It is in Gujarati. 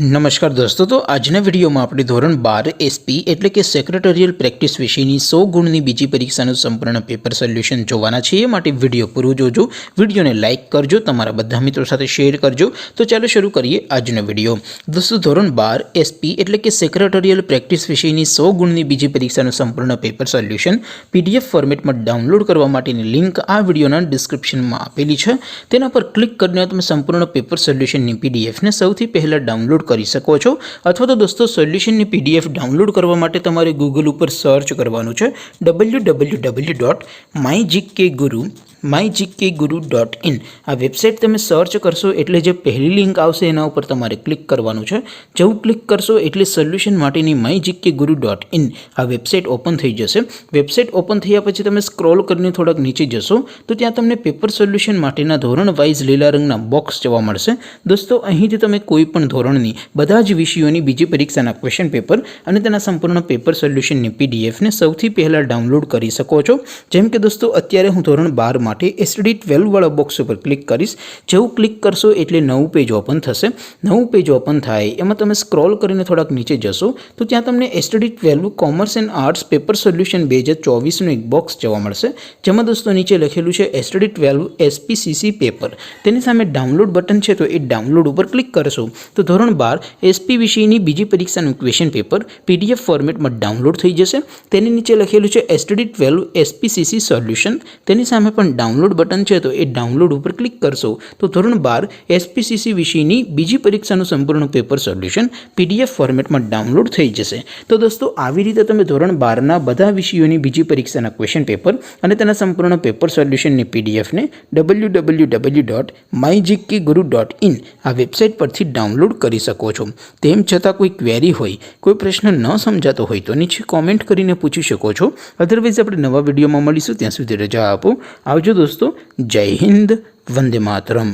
नमस्कार दोस्तों, तो આજના વિડીયોમાં આપણે ધોરણ 12 એસપી એટલે કે સેક્રેટરીયલ પ્રેક્ટિસ વિષયની 100 ગુણની બીજી પરીક્ષાનું સંપૂર્ણ પેપર સોલ્યુશન જોવાના છે। એ માટે વિડીયો પૂરો જોજો, વિડીયોને લાઇક કરજો, તમારા બધા મિત્રો સાથે શેર કરજો। તો ચાલો શરૂ કરીએ આજનો વિડીયો। દોસ્તો, ધોરણ 12 એસપી એટલે કે સેક્રેટરીયલ પ્રેક્ટિસ વિષયની 100 ગુણની બીજી પરીક્ષાનું સંપૂર્ણ પેપર સોલ્યુશન પીડીએફ ફોર્મેટમાં ડાઉનલોડ કરવા માટેની લિંક આ વિડીયોના ડિસ્ક્રિપ્શનમાં આપેલી છે। તેના પર ક્લિક કરીને તમે સંપૂર્ણ પેપર સોલ્યુશનની પીડીએફને સૌથી પહેલા ડાઉનલોડ કરી શકો છો। અથવા તો દોસ્તો, સોલ્યુશનની પીડીએફ ડાઉનલોડ કરવા માટે તમારે ગૂગલ ઉપર સર્ચ કરવાનું છે www.mygkguru.in। આ વેબસાઇટ તમે સર્ચ કરશો એટલે જે પહેલી લિંક આવશે એના ઉપર તમારે ક્લિક કરવાનું છે। જેવું ક્લિક કરશો એટલે સોલ્યુશન માટેની mygkguru.in આ વેબસાઇટ ઓપન થઈ જશે। વેબસાઇટ ઓપન થયા પછી તમે સ્ક્રોલ કરીને થોડાક નીચે જશો તો ત્યાં તમને પેપર સોલ્યુશન માટેના ધોરણ વાઇઝ લીલા રંગના બોક્સ જોવા મળશે। દોસ્તો, અહીંથી તમે કોઈ પણ ધોરણની બધા જ વિષયોની બીજી પરીક્ષાના ક્વેશ્ચન પેપર અને તેના સંપૂર્ણ પેપર સોલ્યુશનની પીડીએફને સૌથી પહેલાં ડાઉનલોડ કરી શકો છો। જેમ કે દોસ્તો, અત્યારે હું ધોરણ 12 માટે એસટીડી 12 વાળા બોક્સ ઉપર ક્લિક કરીશ। જેવું ક્લિક કરશો એટલે નવું પેજ ઓપન થશે। નવું પેજ ઓપન થાય એમાં તમે સ્ક્રોલ કરીને થોડાક નીચે જશો તો ત્યાં તમને STD 12 commerce and arts paper solution 2024નું એક બોક્સ જોવા મળશે। જેમાં દોસ્તો નીચે લખેલું છે એસટીડી 12 એસપીસીસી પેપર। તેની સામે ડાઉનલોડ બટન છે, તો એ ડાઉનલોડ ઉપર ક્લિક કરશો તો ધોરણ 12 એસપી વિષયની બીજી પરીક્ષાનું ક્વેશ્ચન પેપર પીડીએફ ફોર્મેટમાં ડાઉનલોડ થઈ જશે। તેની નીચે લખેલું છે એસટીડી 12 એસપીસીસી સોલ્યુશન। તેની સામે પણ ડાઉનલોડ બટન છે, તો એ ડાઉનલોડ ઉપર ક્લિક કરશો તો ધોરણ 12 એસપીસીસી વિષયની બીજી પરીક્ષાનું સંપૂર્ણ પેપર સોલ્યુશન પીડીએફ ફોર્મેટમાં ડાઉનલોડ થઈ જશે। તો દોસ્તો, આવી રીતે તમે ધોરણ 12ના બધા વિષયોની બીજી પરીક્ષાના ક્વેશ્ચન પેપર અને તેના સંપૂર્ણ પેપર સોલ્યુશનની પીડીએફને www.mygkguru.in આ વેબસાઇટ પરથી ડાઉનલોડ કરી શકો છો। તેમ છતાં કોઈ ક્વેરી હોય, કોઈ પ્રશ્ન ન સમજાતો હોય તો નીચે કોમેન્ટ કરીને પૂછી શકો છો। અધરવાઇઝ આપણે નવા વિડીયોમાં મળીશું, ત્યાં સુધી રજા આપો। આવજો દોસ્તો, જય હિન્દ, વંદે માતરમ।